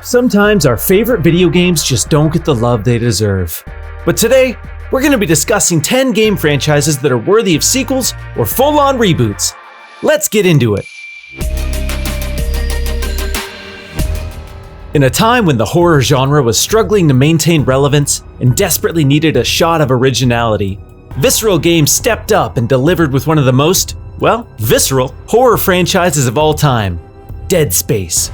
Sometimes our favorite video games just don't get the love they deserve. But today, we're going to be discussing 10 game franchises that are worthy of sequels or full-on reboots. Let's get into it. In a time when the horror genre was struggling to maintain relevance and desperately needed a shot of originality, Visceral Games stepped up and delivered with one of the most, visceral horror franchises of all time, Dead Space.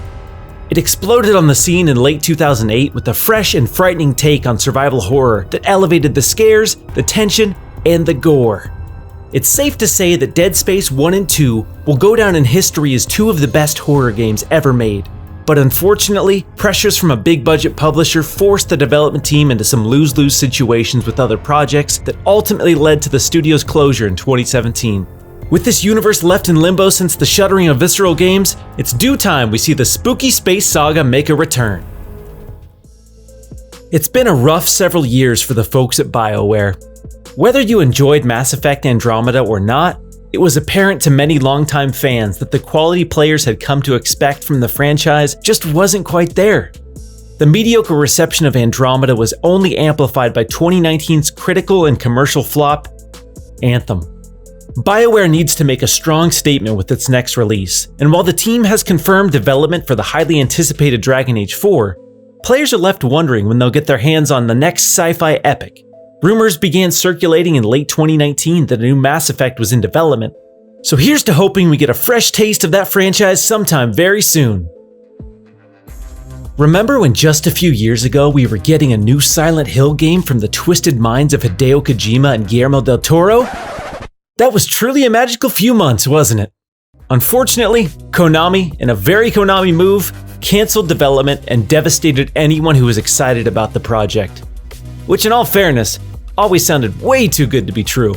It exploded on the scene in late 2008 with a fresh and frightening take on survival horror that elevated the scares, the tension, and the gore. It's safe to say that Dead Space 1 and 2 will go down in history as two of the best horror games ever made. But unfortunately, pressures from a big-budget publisher forced the development team into some lose-lose situations with other projects that ultimately led to the studio's closure in 2017. With this universe left in limbo since the shuttering of Visceral Games, it's due time we see the spooky space saga make a return. It's been a rough several years for the folks at BioWare. Whether you enjoyed Mass Effect Andromeda or not, it was apparent to many longtime fans that the quality players had come to expect from the franchise just wasn't quite there. The mediocre reception of Andromeda was only amplified by 2019's critical and commercial flop, Anthem. BioWare needs to make a strong statement with its next release, and while the team has confirmed development for the highly anticipated Dragon Age 4, players are left wondering when they'll get their hands on the next sci-fi epic. Rumors began circulating in late 2019 that a new Mass Effect was in development, so here's to hoping we get a fresh taste of that franchise sometime very soon. Remember when just a few years ago we were getting a new Silent Hill game from the twisted minds of Hideo Kojima and Guillermo del Toro? That was truly a magical few months, wasn't it? Unfortunately, Konami, in a very Konami move, canceled development and devastated anyone who was excited about the project. Which, in all fairness, always sounded way too good to be true.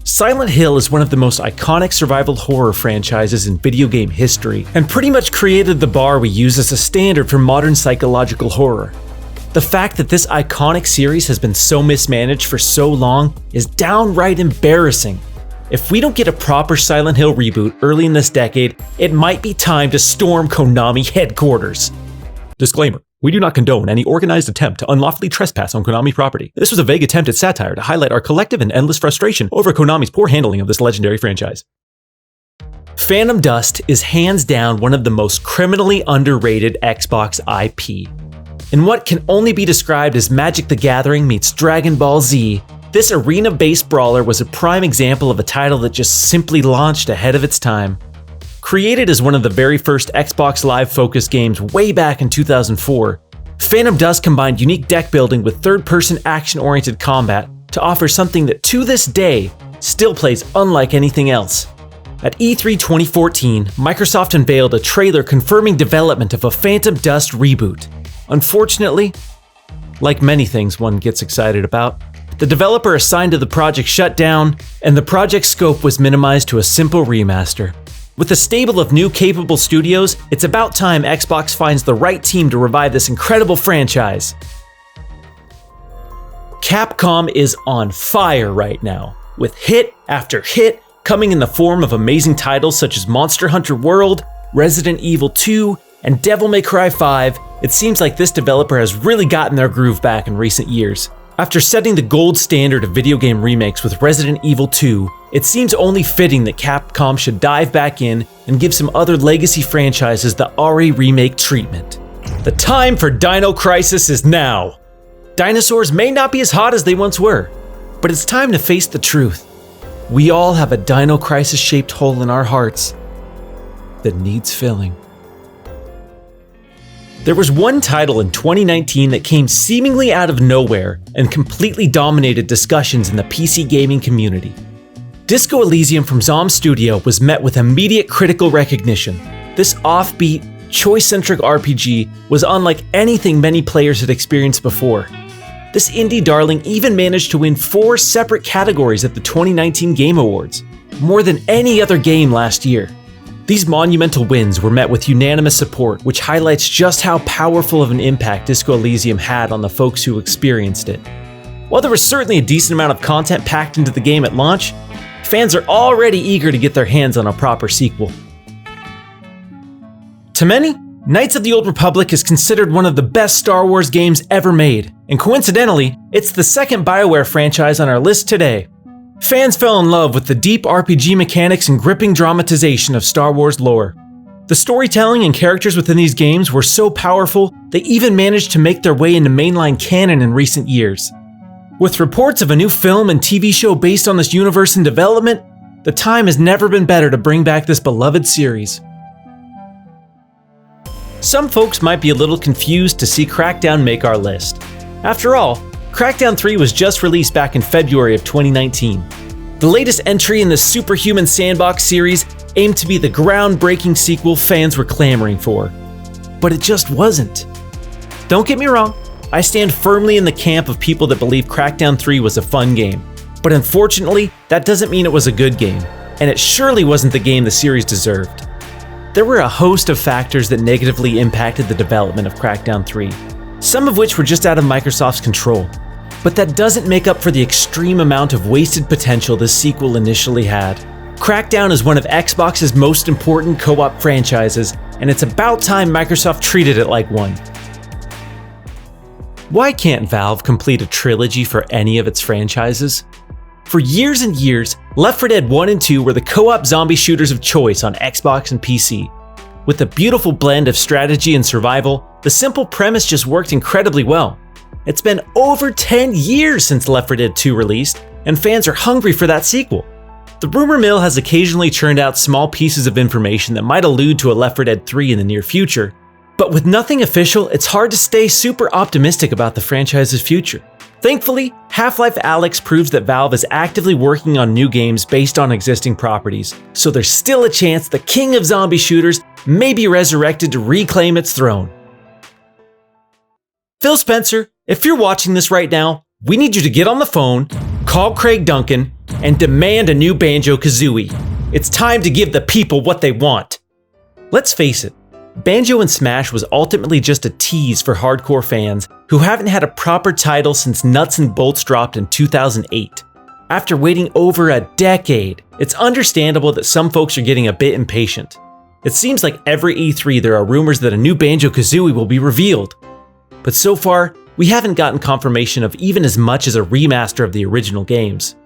Silent Hill is one of the most iconic survival horror franchises in video game history, and pretty much created the bar we use as a standard for modern psychological horror. The fact that this iconic series has been so mismanaged for so long is downright embarrassing. If we don't get a proper Silent Hill reboot early in this decade, it might be time to storm Konami headquarters. Disclaimer: we do not condone any organized attempt to unlawfully trespass on Konami property. This was a vague attempt at satire to highlight our collective and endless frustration over Konami's poor handling of this legendary franchise. Phantom Dust is hands down one of the most criminally underrated Xbox IP. In what can only be described as Magic the Gathering meets Dragon Ball Z, this arena-based brawler was a prime example of a title that just simply launched ahead of its time. Created as one of the very first Xbox Live-focused games way back in 2004, Phantom Dust combined unique deck building with third-person action-oriented combat to offer something that to this day still plays unlike anything else. At E3 2014, Microsoft unveiled a trailer confirming development of a Phantom Dust reboot. Unfortunately, like many things one gets excited about, the developer assigned to the project shut down, and the project's scope was minimized to a simple remaster. With a stable of new capable studios, it's about time Xbox finds the right team to revive this incredible franchise. Capcom is on fire right now, with hit after hit coming in the form of amazing titles such as Monster Hunter World, Resident Evil 2, and Devil May Cry 5. It seems like this developer has really gotten their groove back in recent years. After setting the gold standard of video game remakes with Resident Evil 2, it seems only fitting that Capcom should dive back in and give some other legacy franchises the RE remake treatment. The time for Dino Crisis is now! Dinosaurs may not be as hot as they once were, but it's time to face the truth. We all have a Dino Crisis-shaped hole in our hearts that needs filling. There was one title in 2019 that came seemingly out of nowhere and completely dominated discussions in the PC gaming community. Disco Elysium from Zom Studio was met with immediate critical recognition. This offbeat, choice-centric RPG was unlike anything many players had experienced before. This indie darling even managed to win 4 separate categories at the 2019 Game Awards, more than any other game last year. These monumental wins were met with unanimous support, which highlights just how powerful of an impact Disco Elysium had on the folks who experienced it. While there was certainly a decent amount of content packed into the game at launch, fans are already eager to get their hands on a proper sequel. To many, Knights of the Old Republic is considered one of the best Star Wars games ever made, and coincidentally, it's the second BioWare franchise on our list today. Fans fell in love with the deep RPG mechanics and gripping dramatization of Star Wars lore. The storytelling and characters within these games were so powerful, they even managed to make their way into mainline canon in recent years. With reports of a new film and TV show based on this universe in development, the time has never been better to bring back this beloved series. Some folks might be a little confused to see Crackdown make our list. After all, Crackdown 3 was just released back in February of 2019. The latest entry in the superhuman sandbox series aimed to be the groundbreaking sequel fans were clamoring for. But it just wasn't. Don't get me wrong, I stand firmly in the camp of people that believe Crackdown 3 was a fun game. But unfortunately, that doesn't mean it was a good game, and it surely wasn't the game the series deserved. There were a host of factors that negatively impacted the development of Crackdown 3, some of which were just out of Microsoft's control. But that doesn't make up for the extreme amount of wasted potential this sequel initially had. Crackdown is one of Xbox's most important co-op franchises, and it's about time Microsoft treated it like one. Why can't Valve complete a trilogy for any of its franchises? For years and years, Left 4 Dead 1 and 2 were the co-op zombie shooters of choice on Xbox and PC. With a beautiful blend of strategy and survival, the simple premise just worked incredibly well. It's been over 10 years since Left 4 Dead 2 released, and fans are hungry for that sequel. The rumor mill has occasionally churned out small pieces of information that might allude to a Left 4 Dead 3 in the near future, but with nothing official, it's hard to stay super optimistic about the franchise's future. Thankfully, Half-Life Alyx proves that Valve is actively working on new games based on existing properties, so there's still a chance the king of zombie shooters may be resurrected to reclaim its throne. Phil Spencer, if you're watching this right now, we need you to get on the phone, call Craig Duncan, and demand a new Banjo-Kazooie. It's time to give the people what they want. Let's face it, Banjo and Smash was ultimately just a tease for hardcore fans who haven't had a proper title since Nuts and Bolts dropped in 2008. After waiting over a decade, it's understandable that some folks are getting a bit impatient. It seems like every E3 there are rumors that a new Banjo-Kazooie will be revealed. But so far, we haven't gotten confirmation of even as much as a remaster of the original games.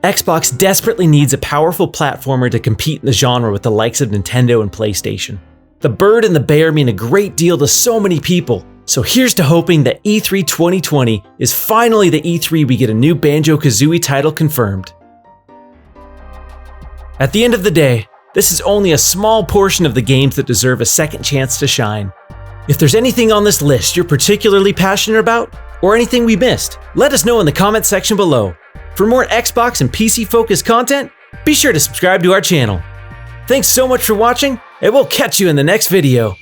Xbox desperately needs a powerful platformer to compete in the genre with the likes of Nintendo and PlayStation. The bird and the bear mean a great deal to so many people, so here's to hoping that E3 2020 is finally the E3 we get a new Banjo-Kazooie title confirmed. At the end of the day, this is only a small portion of the games that deserve a second chance to shine. If there's anything on this list you're particularly passionate about, or anything we missed, let us know in the comment section below. For more Xbox and PC-focused content, be sure to subscribe to our channel. Thanks so much for watching, and we'll catch you in the next video.